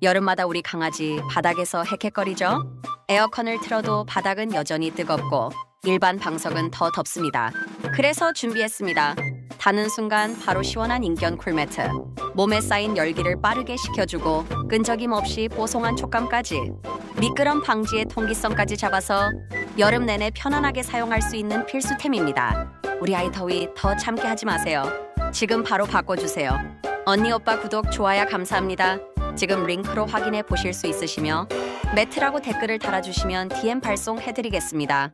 여름마다 우리 강아지 바닥에서 헥헥거리죠? 에어컨을 틀어도 바닥은 여전히 뜨겁고 일반 방석은 더 덥습니다. 그래서 준비했습니다. 닿는 순간 바로 시원한 인견 쿨매트. 몸에 쌓인 열기를 빠르게 식혀주고 끈적임 없이 뽀송한 촉감까지. 미끄럼 방지의 통기성까지 잡아서 여름 내내 편안하게 사용할 수 있는 필수템입니다. 우리 아이 더위 더 참게 하지 마세요. 지금 바로 바꿔주세요. 언니 오빠 구독 좋아요 감사합니다. 지금 링크로 확인해 보실 수 있으시며 매트라고 댓글을 달아주시면 DM 발송해드리겠습니다.